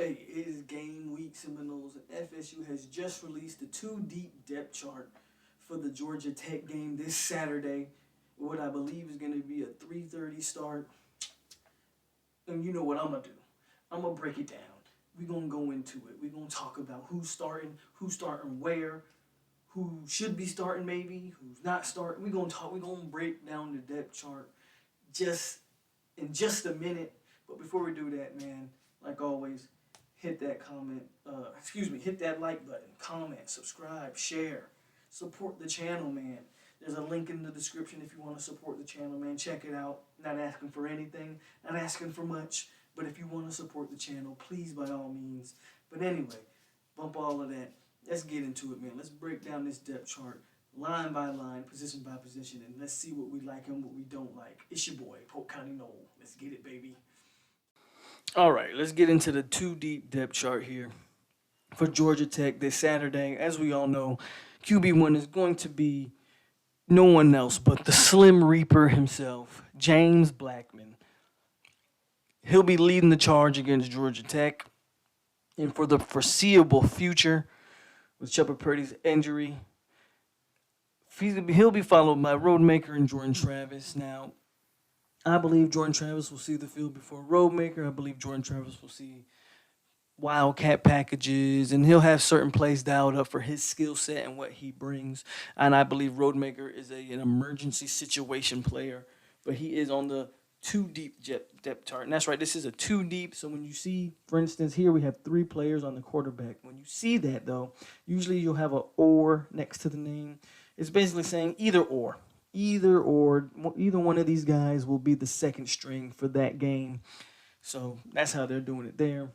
Hey, it is game week, Seminoles, and FSU has just released the two deep depth chart for the Georgia Tech game this Saturday. What I believe is going to be a 3:30 start. And you know what I'm gonna do? I'm gonna break it down. We're gonna go into it. We're gonna talk about who's starting where, who should be starting maybe, who's not starting. We're gonna break down the depth chart just in just a minute. But before we do that, man, like always, hit that hit that like button, comment, subscribe, share, support the channel, man. There's a link in the description if you want to support the channel, man. Check it out. Not asking for anything, not asking for much, but if you want to support the channel, please by all means. But anyway, bump all of that. Let's get into it, man. Let's break down this depth chart line by line, position by position, and let's see what we like and what we don't like. It's your boy, Polk County Noel. Let's get it, baby. All right, let's get into the two deep depth chart here for Georgia Tech this Saturday. As we all know, QB1 is going to be no one else but the Slim Reaper himself, James Blackman. He'll be leading the charge against Georgia Tech. And for the foreseeable future, with Shepard Purdy's injury, he'll be followed by Roadmaker and Jordan Travis. Now, I believe Jordan Travis will see the field before Roadmaker. I believe Jordan Travis will see Wildcat packages, and he'll have certain plays dialed up for his skill set and what he brings. And I believe Roadmaker is an emergency situation player, but he is on the two deep depth chart. And that's right, this is a two deep. So when you see, for instance, here we have three players on the quarterback. When you see that, though, usually you'll have a or next to the name. It's basically saying either or. Either one of these guys will be the second string for that game. So that's how they're doing it there.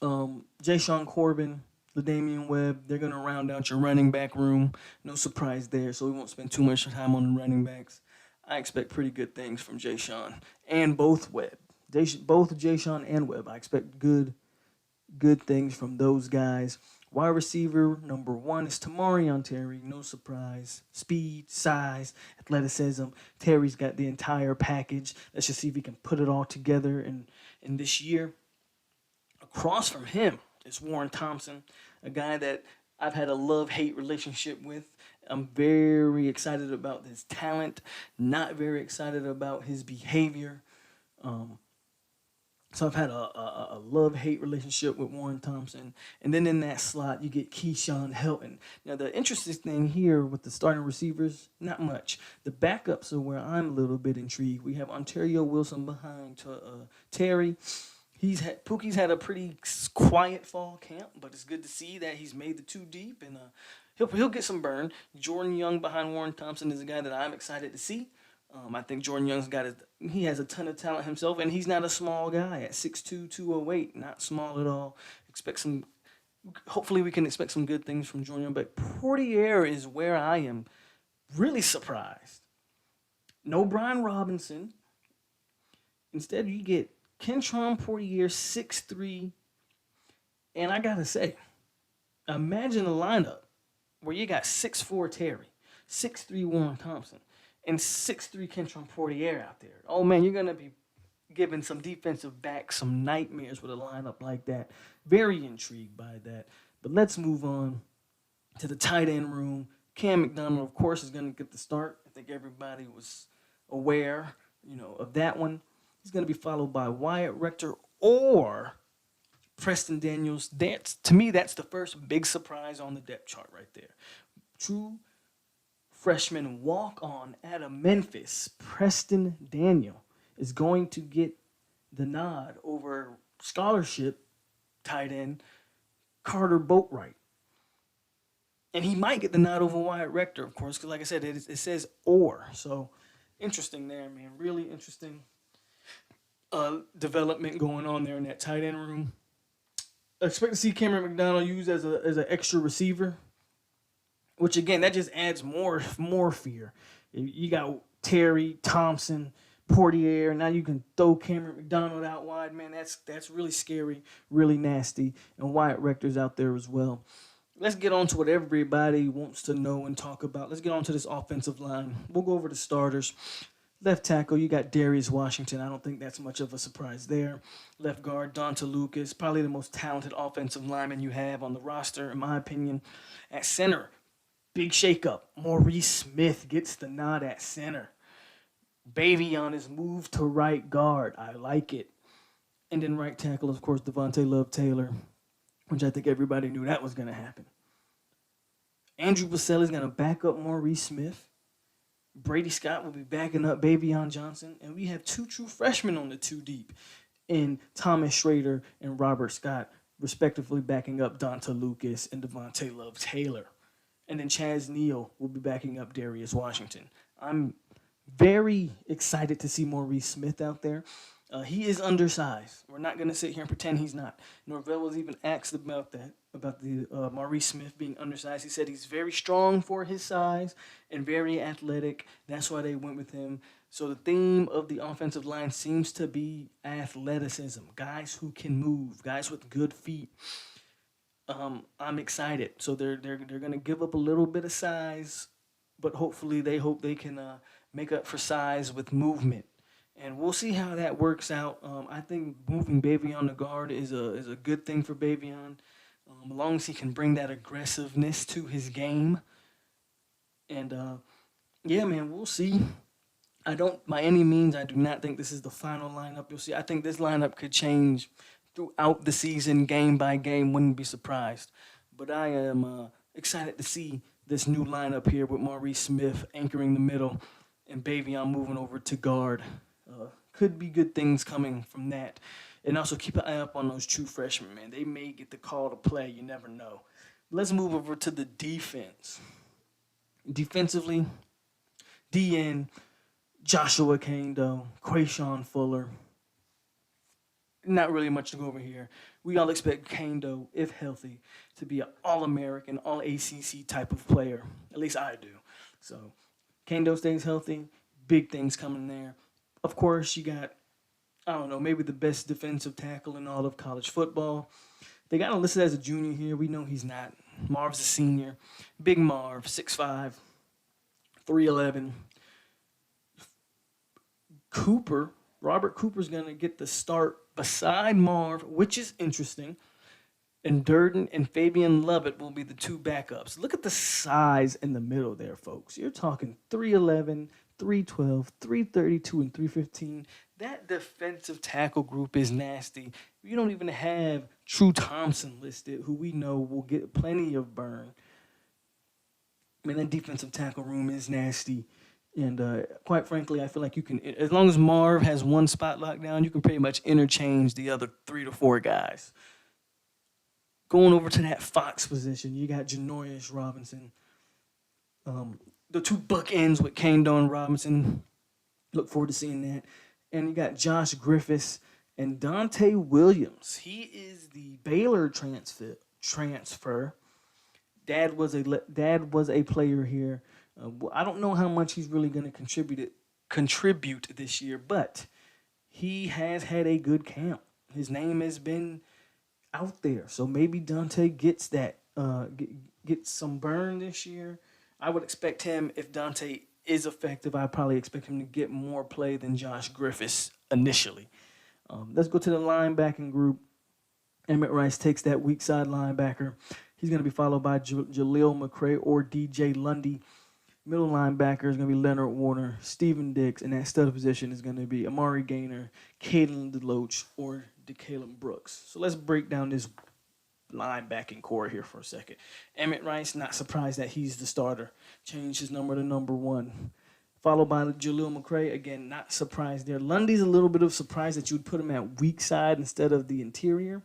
Ja'Shawn Corbin, LaDamian Webb, they're going to round out your running back room. No surprise there, so we won't spend too much time on the running backs. I expect pretty good things from Ja'Shawn and both Webb. Both Ja'Shawn and Webb, I expect good things from those guys. Wide receiver number 1 is Tamarion Terry. No surprise. Speed, size, athleticism. Terry's got the entire package. Let's just see if he can put it all together in this year. Across from him is Warren Thompson, a guy that I've had a love-hate relationship with. I'm very excited about his talent, not very excited about his behavior. So I've had a love-hate relationship with Warren Thompson. And then in that slot, you get Keyshawn Helton. Now, the interesting thing here with the starting receivers, not much. The backups are where I'm a little bit intrigued. We have Ontario Wilson behind Terry. Pookie's had a pretty quiet fall camp, but it's good to see that he's made the two deep, and he'll get some burn. Jordan Young behind Warren Thompson is a guy that I'm excited to see. I think Jordan Young's he has a ton of talent himself, and he's not a small guy at 6'2", 208, not small at all. Hopefully we can expect some good things from Jordan Young, but Portier is where I am really surprised. No Brian Robinson. Instead, you get Kentron Portier, 6'3", and I gotta say, imagine a lineup where you got 6'4" Terry, 6'3" Warren Thompson, and 6'3" Kentron Portier out there. Oh man, you're gonna be giving some defensive backs some nightmares with a lineup like that. Very intrigued by that. But let's move on to the tight end room. Cam McDonald, of course, is gonna get the start. I think everybody was aware, of that one. He's going to be followed by Wyatt Rector or Preston Daniels. To me, that's the first big surprise on the depth chart right there. True freshman walk-on out of Memphis, Preston Daniel, is going to get the nod over scholarship tight end Carter Boatwright. And he might get the nod over Wyatt Rector, of course, because like I said, it says or. So interesting there, man. Really interesting. Development going on there in that tight end room. I expect to see Cameron McDonald used as an extra receiver, which again that just adds more fear. You got Terry, Thompson, Portier. Now you can throw Cameron McDonald out wide, man. That's really scary, really nasty. And Wyatt Rector's out there as well. Let's get on to what everybody wants to know and talk about. Let's get on to this offensive line. We'll go over the starters. Left tackle, you got Darius Washington. I don't think that's much of a surprise there. Left guard, Donta Lucas, probably the most talented offensive lineman you have on the roster, in my opinion. At center, big shakeup. Maurice Smith gets the nod at center. Baby on his move to right guard. I like it. And then right tackle, of course, Devontae Love Taylor, which I think everybody knew that was going to happen. Andrew Baselli's going to back up Maurice Smith. Brady Scott will be backing up Bavion Johnson. And we have two true freshmen on the two deep in Thomas Schrader and Robert Scott, respectively backing up Donta Lucas and Devontae Love Taylor. And then Chaz Neal will be backing up Darius Washington. I'm very excited to see Maurice Smith out there. He is undersized. We're not going to sit here and pretend he's not. Norvell was even asked about that, about the Maurice Smith being undersized. He said he's very strong for his size and very athletic. That's why they went with him. So the theme of the offensive line seems to be athleticism, guys who can move, guys with good feet. I'm excited. So they're going to give up a little bit of size, but hopefully they hope they can make up for size with movement. And we'll see how that works out. I think moving Bavion to guard is a good thing for Bavion, as long as he can bring that aggressiveness to his game. And yeah, man, we'll see. I don't, by any means, I do not think this is the final lineup. You'll see. I think this lineup could change throughout the season, game by game. Wouldn't be surprised. But I am excited to see this new lineup here with Maurice Smith anchoring the middle and Bavion moving over to guard. Could be good things coming from that. And also keep an eye up on those true freshmen, man. They may get the call to play. You never know. Let's move over to the defense. Defensively, DN, Joshua Kando, Quayshawn Fuller. Not really much to go over here. We all expect Kando, if healthy, to be an All-American, All-ACC type of player. At least I do. So Kando stays healthy. Big things coming there. Of course, you got, I don't know, maybe the best defensive tackle in all of college football. They got him listed as a junior here. We know he's not. Marv's a senior. Big Marv, 6'5", 311. Robert Cooper's going to get the start beside Marv, which is interesting. And Durden and Fabian Lovett will be the two backups. Look at the size in the middle there, folks. You're talking 311, 312, 332, and 315. That defensive tackle group is nasty. You don't even have True Thompson listed, who we know will get plenty of burn. I mean, that defensive tackle room is nasty. And quite frankly, I feel like you can, as long as Marv has one spot locked down, you can pretty much interchange the other 3 to 4 guys. Going over to that Fox position, you got Janoris Robinson. The two bookends with Kando and Robinson. Look forward to seeing that. And you got Josh Griffiths and Dante Williams. He is the Baylor transfer. Dad was a player here. I don't know how much he's really going to contribute this year, but he has had a good camp. His name has been out there, so maybe Dante gets that gets some burn this year. I would expect him, if Dante is effective, I probably expect him to get more play than Josh Griffiths initially. Let's go to the linebacking group. Emmett Rice takes that weak side linebacker. He's going to be followed by Jaleel McCray or DJ Lundy. Middle linebacker is going to be Leonard Warner, Steven Dix, and that stud position is going to be Amari Gaynor, Caden DeLoach, or DeCaleb Brooks. So let's break down this linebacking core here for a second. Emmett Rice, not surprised that he's the starter. Changed his number to number 1. Followed by Jaleel McCray. Again, not surprised there. Lundy's a little bit of surprise that you would put him at weak side instead of the interior.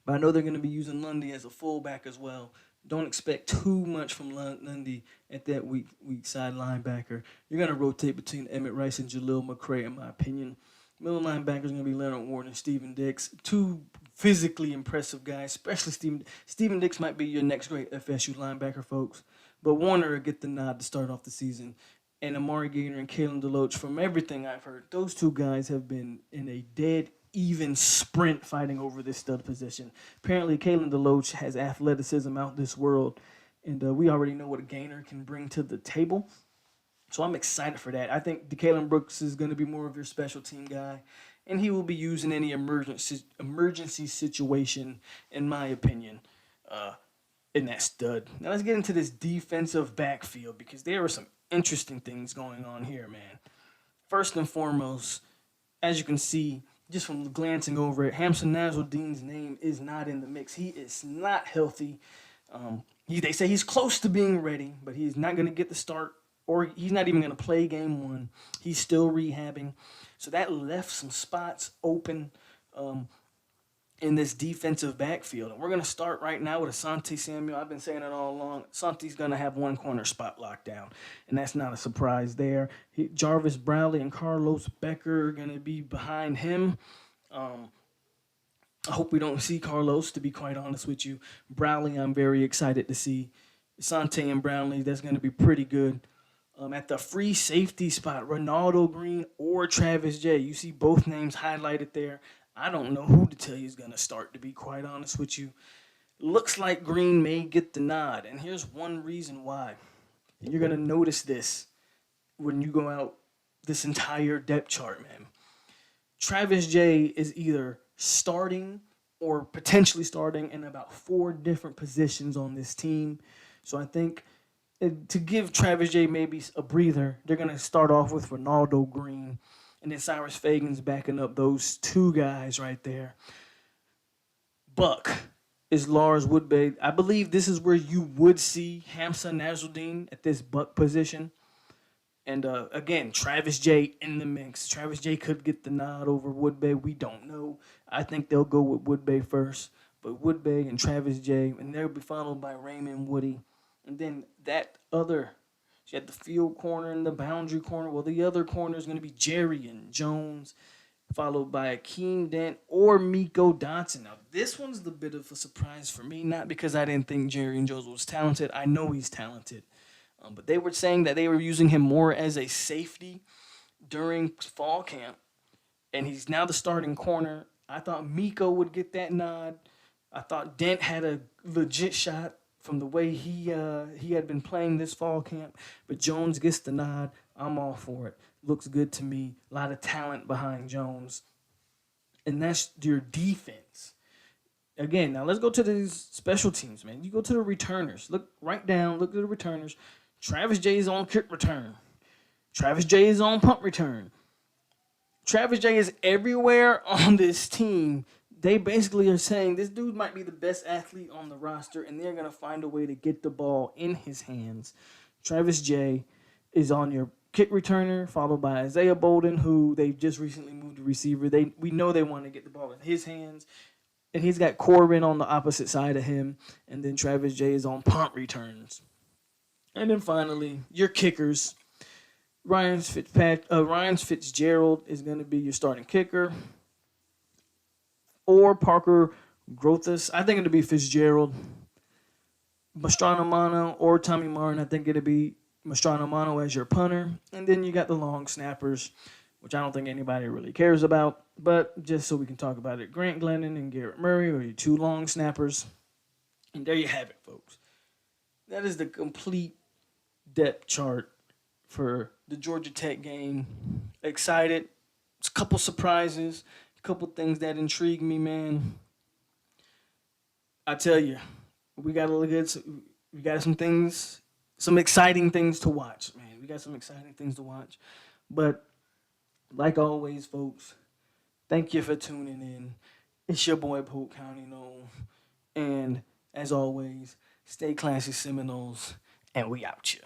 But I know they're going to be using Lundy as a fullback as well. Don't expect too much from Lundy at that weak side linebacker. You're going to rotate between Emmett Rice and Jaleel McCray, in my opinion. Middle linebacker is going to be Leonard Warren and Steven Dix. Two physically impressive guys, especially Steven Dix might be your next great FSU linebacker, folks. But Warner will get the nod to start off the season. And Amari Gaynor and Kalen DeLoach, from everything I've heard, those two guys have been in a dead even sprint fighting over this stud position. Apparently, Kalen DeLoach has athleticism out this world, and we already know what a Gaynor can bring to the table. So I'm excited for that. I think DeKalon Brooks is going to be more of your special team guy, and he will be used in any emergency situation, in my opinion, uh, in that stud. Now let's get into this defensive backfield because there are some interesting things going on here, man. First and foremost, as you can see, just from glancing over it, Hamza Nasruddin's name is not in the mix. He is not healthy. They say he's close to being ready, but he's not going to get the start, or he's not even going to play game one. He's still rehabbing. So that left some spots open in this defensive backfield. And we're going to start right now with Asante Samuel. I've been saying it all along. Asante's going to have one corner spot locked down, and that's not a surprise there. Jarvis Bradley and Carlos Becker are going to be behind him. I hope we don't see Carlos, to be quite honest with you. Bradley, I'm very excited to see. Asante and Brownlee, that's going to be pretty good. At the free safety spot, Ronaldo Green or Travis J. You see both names highlighted there. I don't know who to tell you is going to start, to be quite honest with you. Looks like Green may get the nod, and here's one reason why. And you're going to notice this when you go out this entire depth chart, man. Travis J is either starting or potentially starting in about 4 different positions on this team. So I think to give Travis J maybe a breather, they're going to start off with Ronaldo Green, and then Cyrus Fagan's backing up those 2 guys right there. Buck is Lars Woodbay. I believe this is where you would see Hamza Nasruddin at this Buck position. And again, Travis J in the mix. Travis J could get the nod over Woodbay. We don't know. I think they'll go with Woodbay first. But Woodbay and Travis J, and they'll be followed by Raymond Woody. And then you had the field corner and the boundary corner. Well, the other corner is going to be Jerry and Jones, followed by Akeem Dent or Miko Dotson. Now, this one's the bit of a surprise for me, not because I didn't think Jerry and Jones was talented. I know he's talented. But they were saying that they were using him more as a safety during fall camp, and he's now the starting corner. I thought Miko would get that nod. I thought Dent had a legit shot from the way he had been playing this fall camp, but Jones gets the nod. I'm all for it. Looks good to me. A lot of talent behind Jones. And that's your defense. Again, now let's go to these special teams, man. You go to the returners. Look right down. Look at the returners. Travis J is on kick return. Travis J is on punt return. Travis J is everywhere on this team. They basically are saying this dude might be the best athlete on the roster, and they're going to find a way to get the ball in his hands. Travis J is on your kick returner, followed by Isaiah Bolden, who they've just recently moved to receiver. We know they want to get the ball in his hands. And he's got Corbin on the opposite side of him. And then Travis J is on punt returns. And then finally, your kickers. Ryan Fitzgerald is going to be your starting kicker. Or Parker Grothus. I think it'll be Fitzgerald. Mastrano Mano or Tommy Martin. I think it'll be Mastrano Mano as your punter. And then you got the long snappers, which I don't think anybody really cares about. But just so we can talk about it, Grant Glennon and Garrett Murray are your 2 long snappers. And there you have it, folks. That is the complete depth chart for the Georgia Tech game. Excited. It's a couple surprises, a couple things that intrigue me, man. I tell you, we got some exciting things to watch, man. We got some exciting things to watch. But like always, folks, thank you for tuning in. It's your boy, Polk County Noel. And as always, stay classy, Seminoles, and we out here.